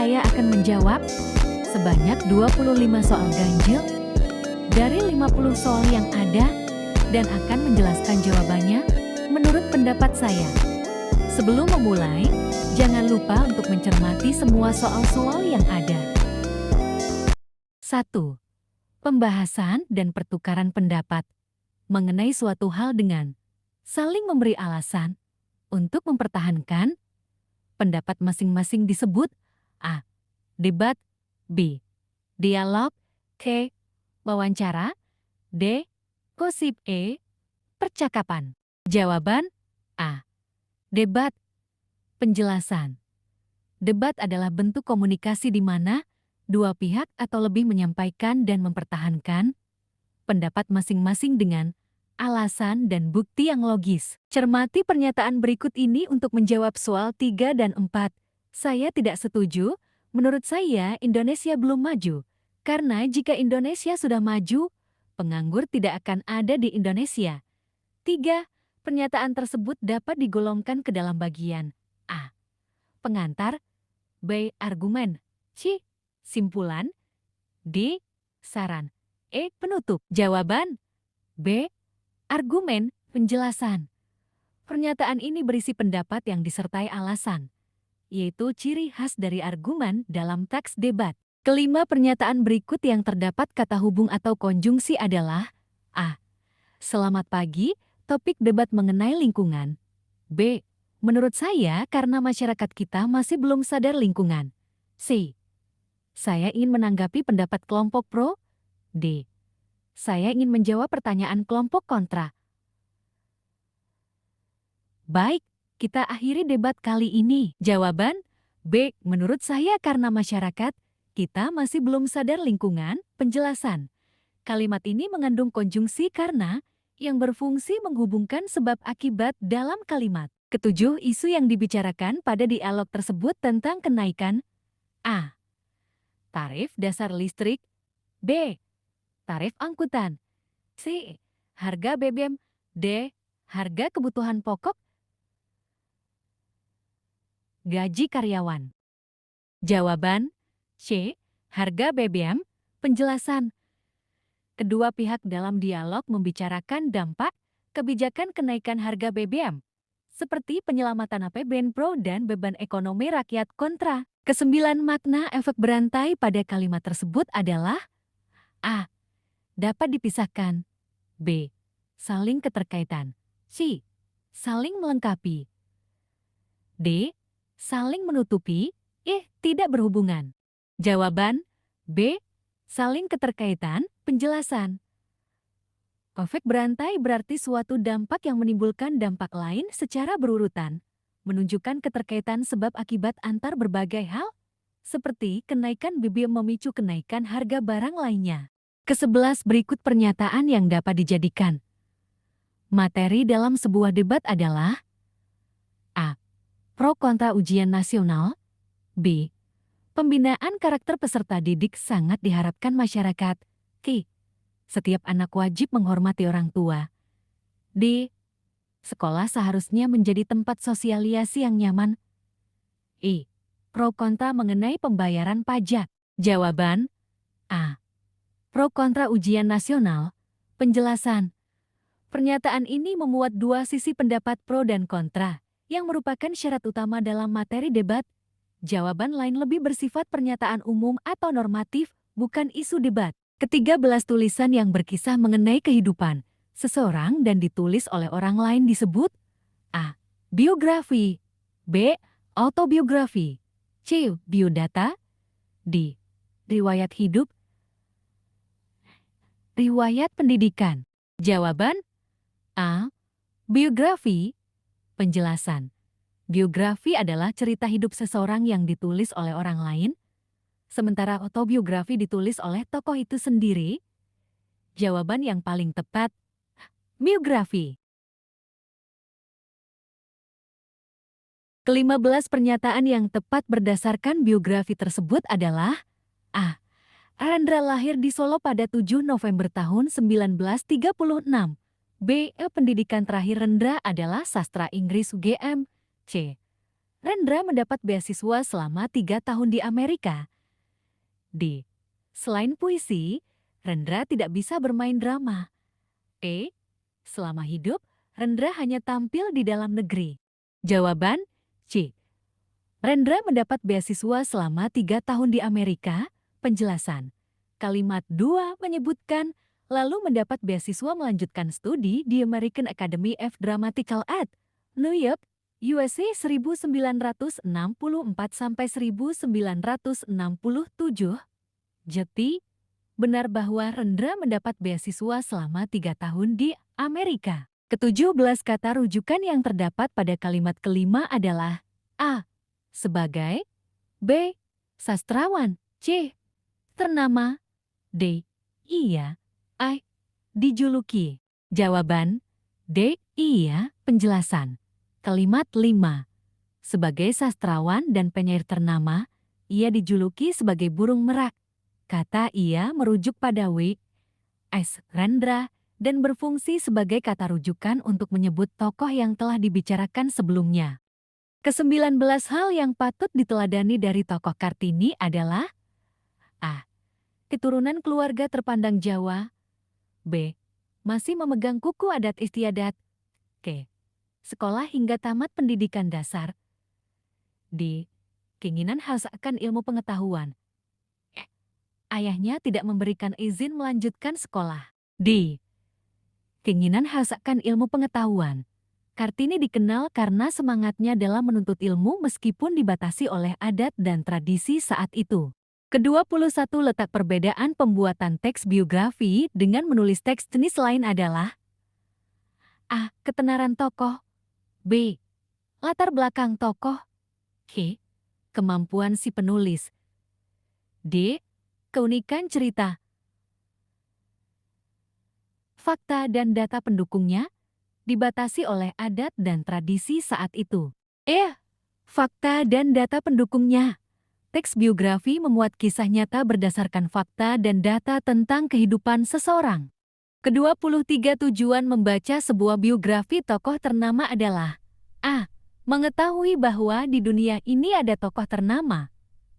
saya akan menjawab sebanyak 25 soal ganjil dari 50 soal yang ada dan akan menjelaskan jawabannya menurut pendapat saya. Sebelum memulai, jangan lupa untuk mencermati semua soal-soal yang ada. 1. Pembahasan dan pertukaran pendapat mengenai suatu hal dengan saling memberi alasan untuk mempertahankan pendapat masing-masing disebut A. Debat, B. Dialog, C. Wawancara, D. Gosip, E. Percakapan. Jawaban A. Debat. Penjelasan. Debat adalah bentuk komunikasi di mana dua pihak atau lebih menyampaikan dan mempertahankan pendapat masing-masing dengan alasan dan bukti yang logis. Cermati pernyataan berikut ini untuk menjawab soal 3 dan 4. Saya tidak setuju. Menurut saya, Indonesia belum maju. Karena jika Indonesia sudah maju, penganggur tidak akan ada di Indonesia. 3. Pernyataan tersebut dapat digolongkan ke dalam bagian A. Pengantar, B. Argumen, C. Simpulan, D. Saran, E. Penutup. Jawaban B. Argumen, penjelasan. Pernyataan ini berisi pendapat yang disertai alasan, yaitu ciri khas dari argumen dalam teks debat. Kelima pernyataan berikut yang terdapat kata hubung atau konjungsi adalah A. Selamat pagi, topik debat mengenai lingkungan. B. Menurut saya karena masyarakat kita masih belum sadar lingkungan. C. Saya ingin menanggapi pendapat kelompok pro. D. Saya ingin menjawab pertanyaan kelompok kontra. Baik, kita akhiri debat kali ini. Jawaban B. Menurut saya karena masyarakat kita masih belum sadar lingkungan. Penjelasan. Kalimat ini mengandung konjungsi karena yang berfungsi menghubungkan sebab akibat dalam kalimat. Ketujuh isu yang dibicarakan pada dialog tersebut tentang kenaikan A. Tarif dasar listrik, B. Tarif angkutan, C. Harga BBM, D. Harga kebutuhan pokok, gaji karyawan. Jawaban C. Harga BBM. Penjelasan. Kedua pihak dalam dialog membicarakan dampak kebijakan kenaikan harga BBM, seperti penyelamatan APBN pro dan beban ekonomi rakyat kontra. Kesembilan makna efek berantai pada kalimat tersebut adalah A. Dapat dipisahkan, B. Saling keterkaitan, C. Saling melengkapi, D. Saling menutupi, E. Tidak berhubungan. Jawaban B. Saling keterkaitan. Penjelasan. Efek berantai berarti suatu dampak yang menimbulkan dampak lain secara berurutan, menunjukkan keterkaitan sebab akibat antar berbagai hal, seperti kenaikan BBM memicu kenaikan harga barang lainnya. Ke-11 berikut pernyataan yang dapat dijadikan materi dalam sebuah debat adalah A. Pro kontra ujian nasional, B. Pembinaan karakter peserta didik sangat diharapkan masyarakat, C. Setiap anak wajib menghormati orang tua, D. Sekolah seharusnya menjadi tempat sosialisasi yang nyaman, E. Pro kontra mengenai pembayaran pajak. Jawaban A. Pro kontra ujian nasional. Penjelasan. Pernyataan ini memuat dua sisi pendapat pro dan kontra, yang merupakan syarat utama dalam materi debat. Jawaban lain lebih bersifat pernyataan umum atau normatif, bukan isu debat. Ke-13 tulisan yang berkisah mengenai kehidupan seseorang dan ditulis oleh orang lain disebut A. Biografi, B. Autobiografi, C. Biodata, D. Riwayat hidup, riwayat pendidikan. Jawaban A. Biografi. Penjelasan. Biografi adalah cerita hidup seseorang yang ditulis oleh orang lain, sementara autobiografi ditulis oleh tokoh itu sendiri. Jawaban yang paling tepat, biografi. Ke-15 pernyataan yang tepat berdasarkan biografi tersebut adalah A. Arendra lahir di Solo pada 7 November tahun 1936. B. Pendidikan terakhir Rendra adalah sastra Inggris UGM. C. Rendra mendapat beasiswa selama 3 tahun di Amerika. D. Selain puisi, Rendra tidak bisa bermain drama. E. Selama hidup, Rendra hanya tampil di dalam negeri. Jawaban C. Rendra mendapat beasiswa selama 3 tahun di Amerika. Penjelasan. Kalimat 2 menyebutkan lalu mendapat beasiswa melanjutkan studi di American Academy of Dramatical Art, New York, USA 1964–1967. Jadi, benar bahwa Rendra mendapat beasiswa selama 3 tahun di Amerika. Ke-17 kata rujukan yang terdapat pada kalimat kelima adalah A. Sebagai, B. Sastrawan, C. Ternama, D. Iya, A. Dijuluki. Jawaban D. Iya. Penjelasan. Kalimat 5. Sebagai sastrawan dan penyair ternama, ia dijuluki sebagai burung merak. Kata ia merujuk pada W. S. Rendra dan berfungsi sebagai kata rujukan untuk menyebut tokoh yang telah dibicarakan sebelumnya. Ke-19 hal yang patut diteladani dari tokoh Kartini adalah A. Keturunan keluarga terpandang Jawa. B. Masih memegang kuku adat istiadat. C. Sekolah hingga tamat pendidikan dasar. D. Keinginan haus akan ilmu pengetahuan. Ayahnya tidak memberikan izin melanjutkan sekolah. D. Keinginan haus akan ilmu pengetahuan. Kartini dikenal karena semangatnya dalam menuntut ilmu meskipun dibatasi oleh adat dan tradisi saat itu. Ke-21 letak perbedaan pembuatan teks biografi dengan menulis teks jenis lain adalah A. Ketenaran tokoh. B. Latar belakang tokoh. C. Kemampuan si penulis. D. Keunikan cerita. Fakta dan data pendukungnya dibatasi oleh adat dan tradisi saat itu. Fakta dan data pendukungnya. Teks biografi memuat kisah nyata berdasarkan fakta dan data tentang kehidupan seseorang. Ke-23 tujuan membaca sebuah biografi tokoh ternama adalah A. Mengetahui bahwa di dunia ini ada tokoh ternama.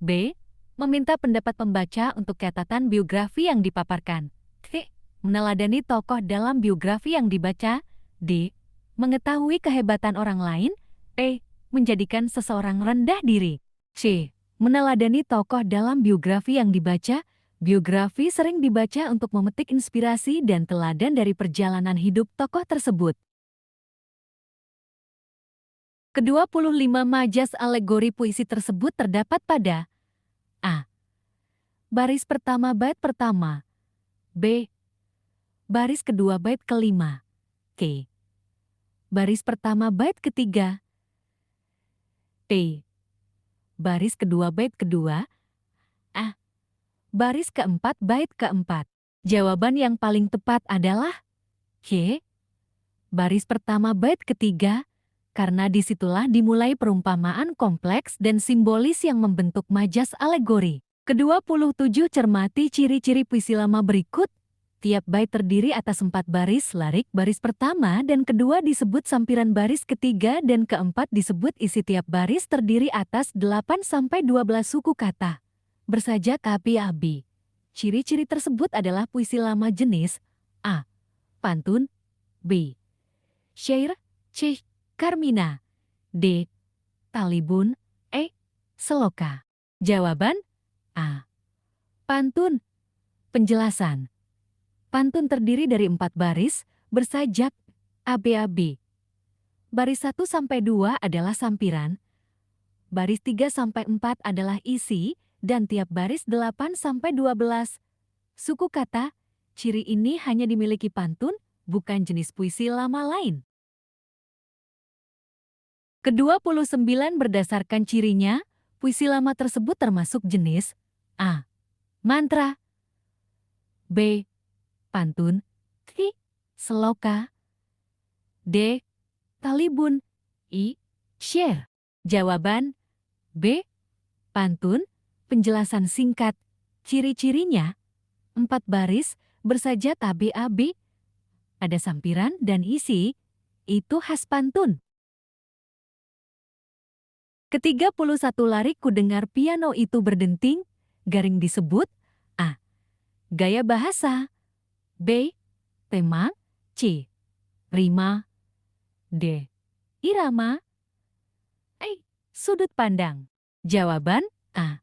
B. Meminta pendapat pembaca untuk catatan biografi yang dipaparkan. C. Meneladani tokoh dalam biografi yang dibaca. D. Mengetahui kehebatan orang lain. E. Menjadikan seseorang rendah diri. C. Meneladani tokoh dalam biografi yang dibaca. Biografi sering dibaca untuk memetik inspirasi dan teladan dari perjalanan hidup tokoh tersebut. Ke-25 majas alegori puisi tersebut terdapat pada A. Baris pertama bait pertama. B. Baris kedua bait kelima. C. Baris pertama bait ketiga. D. Baris kedua bait kedua. A. Baris keempat bait keempat. Jawaban yang paling tepat adalah C. Baris pertama bait ketiga, karena disitulah dimulai perumpamaan kompleks dan simbolis yang membentuk majas alegori. Ke-27 cermati ciri-ciri puisi lama berikut. Tiap bait terdiri atas 4 baris, larik baris pertama dan kedua disebut sampiran baris ketiga dan keempat disebut isi tiap baris terdiri atas 8–12 suku kata. Bersajak api-api. Ciri-ciri tersebut adalah puisi lama jenis A. Pantun. B. Syair. C. Karmina. D. Talibun. E. Seloka. Jawaban A. Pantun. Penjelasan. Pantun terdiri dari 4 baris, bersajak, AB-AB. Baris 1–2 adalah sampiran, baris 3–4 adalah isi, dan tiap baris 8–12 suku kata. Ciri ini hanya dimiliki pantun, bukan jenis puisi lama lain. Ke-29 berdasarkan cirinya, puisi lama tersebut termasuk jenis A. Mantra. B. Pantun. C. Seloka. D. Talibun. I. Syair. Jawaban B. Pantun. Penjelasan singkat. Ciri-cirinya 4 baris, bersajak AB-AB, ada sampiran dan isi, itu khas pantun. Ke-31 lari ku dengar piano itu berdenting, garing disebut A. Gaya bahasa, B. Tema, C. Rima, D. Irama, E. Sudut pandang. Jawaban A.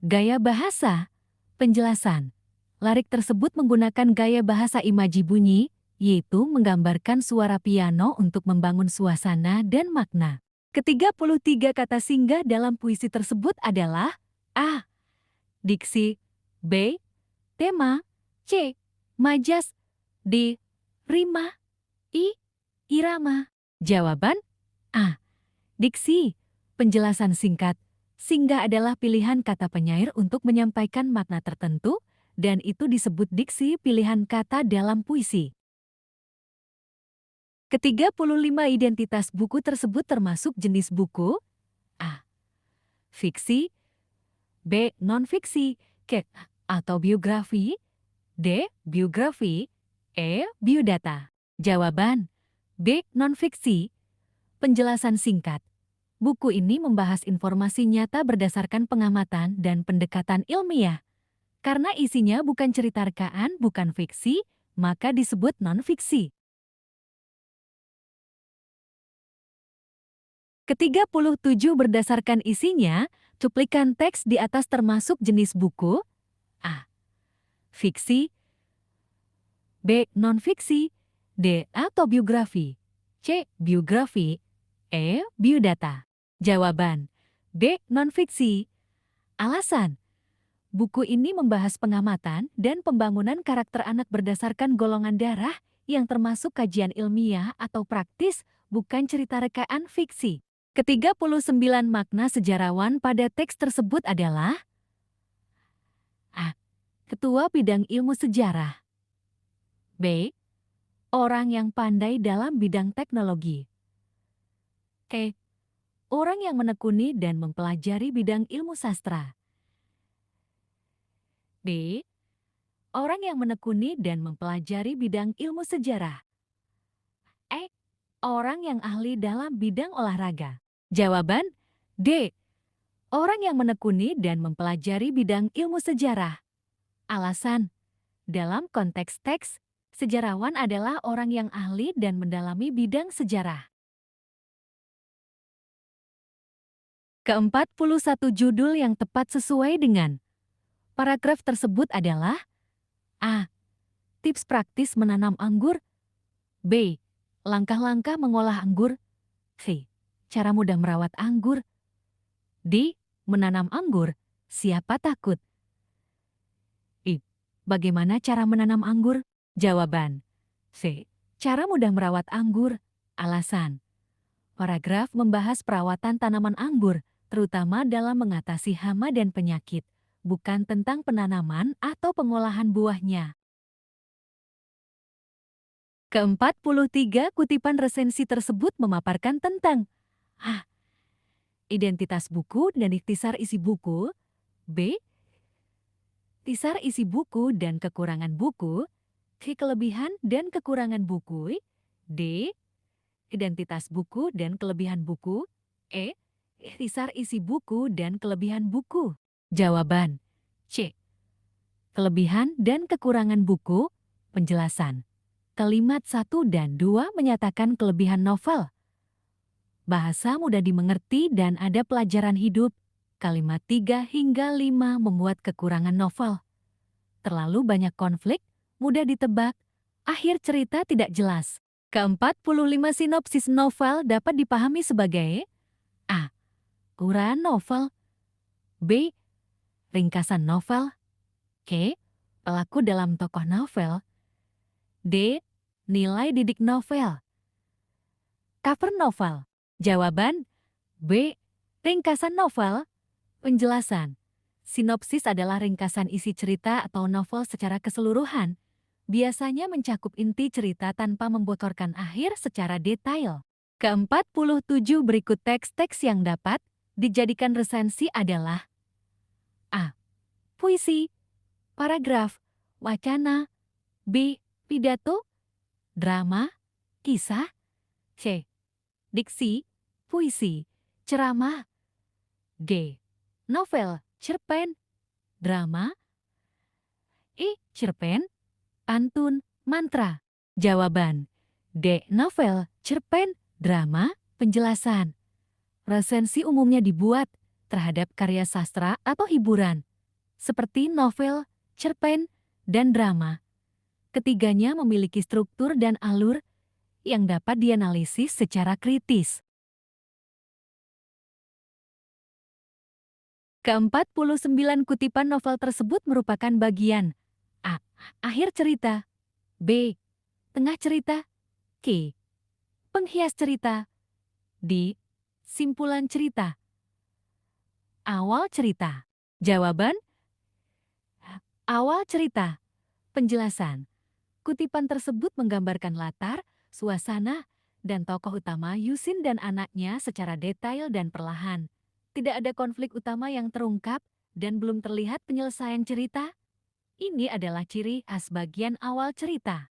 Gaya bahasa. Penjelasan. Larik tersebut menggunakan gaya bahasa imaji bunyi, yaitu menggambarkan suara piano untuk membangun suasana dan makna. Ke-33 kata singgah dalam puisi tersebut adalah A. Diksi, B. Tema, C. Majas, D. Rima, I. Irama. Jawaban A. Diksi. Penjelasan singkat. Singgah adalah pilihan kata penyair untuk menyampaikan makna tertentu, dan itu disebut diksi pilihan kata dalam puisi. Ke-35 identitas buku tersebut termasuk jenis buku A. Fiksi, B. Non-fiksi, C. Autobiografi, D. Biografi, E. Biodata. Jawaban B. Non-fiksi. Penjelasan singkat. Buku ini membahas informasi nyata berdasarkan pengamatan dan pendekatan ilmiah. Karena isinya bukan cerita rekaan, bukan fiksi, maka disebut non-fiksi. Ke-37 berdasarkan isinya, cuplikan teks di atas termasuk jenis buku A. Fiksi, B. Non-fiksi, D. Autobiografi, C. Biografi, E. Biodata. Jawaban B. Non-fiksi. Alasan, buku ini membahas pengamatan dan pembangunan karakter anak berdasarkan golongan darah yang termasuk kajian ilmiah atau praktis, bukan cerita rekaan fiksi. Ke-39 makna sejarawan pada teks tersebut adalah A. Ketua bidang ilmu sejarah, B. Orang yang pandai dalam bidang teknologi, C. Orang yang menekuni dan mempelajari bidang ilmu sastra, D. Orang yang menekuni dan mempelajari bidang ilmu sejarah, E. Orang yang ahli dalam bidang olahraga. Jawaban D. Orang yang menekuni dan mempelajari bidang ilmu sejarah. Alasan, dalam konteks teks, sejarawan adalah orang yang ahli dan mendalami bidang sejarah. Ke-41 judul yang tepat sesuai dengan paragraf tersebut adalah A. Tips praktis menanam anggur, B. Langkah-langkah mengolah anggur, C. Cara mudah merawat anggur, D. Menanam anggur, siapa takut? I. Bagaimana cara menanam anggur? Jawaban C. Cara mudah merawat anggur. Alasan, paragraf membahas perawatan tanaman anggur, terutama dalam mengatasi hama dan penyakit, bukan tentang penanaman atau pengolahan buahnya. Ke-43 kutipan resensi tersebut memaparkan tentang A. Identitas buku dan ikhtisar isi buku, B. Ikhtisar isi buku dan kekurangan buku, C. Kelebihan dan kekurangan buku, D. Identitas buku dan kelebihan buku, E. Ikhtisar isi buku dan kelebihan buku. Jawaban C. Kelebihan dan kekurangan buku. Penjelasan. Kalimat 1 dan 2 menyatakan kelebihan novel. Bahasa mudah dimengerti dan ada pelajaran hidup. Kalimat 3 hingga 5 memuat kekurangan novel. Terlalu banyak konflik, mudah ditebak, akhir cerita tidak jelas. Ke-45 sinopsis novel dapat dipahami sebagai A. Uraian novel, B. Ringkasan novel, C. Pelaku dalam tokoh novel, D. Nilai didik novel. Cover novel. Jawaban B. Ringkasan novel. Penjelasan. Sinopsis adalah ringkasan isi cerita atau novel secara keseluruhan. Biasanya mencakup inti cerita tanpa membocorkan akhir secara detail. Ke-47 berikut teks-teks yang dapat dijadikan resensi adalah A. Puisi, paragraf, wacana, B. Pidato, drama, kisah, C. Diksi, puisi, ceramah, D. Novel, cerpen, drama. E. Cerpen, pantun, mantra. Jawaban D. Novel, cerpen, drama, penjelasan. Resensi umumnya dibuat terhadap karya sastra atau hiburan, seperti novel, cerpen, dan drama. Ketiganya memiliki struktur dan alur yang dapat dianalisis secara kritis. Ke-49 kutipan novel tersebut merupakan bagian A. Akhir cerita, B. Tengah cerita, C. Penghias cerita, D. Simpulan cerita. Awal cerita. Jawaban awal cerita. Penjelasan. Kutipan tersebut menggambarkan latar, suasana, dan tokoh utama Yusin dan anaknya secara detail dan perlahan. Tidak ada konflik utama yang terungkap dan belum terlihat penyelesaian cerita. Ini adalah ciri khas bagian awal cerita.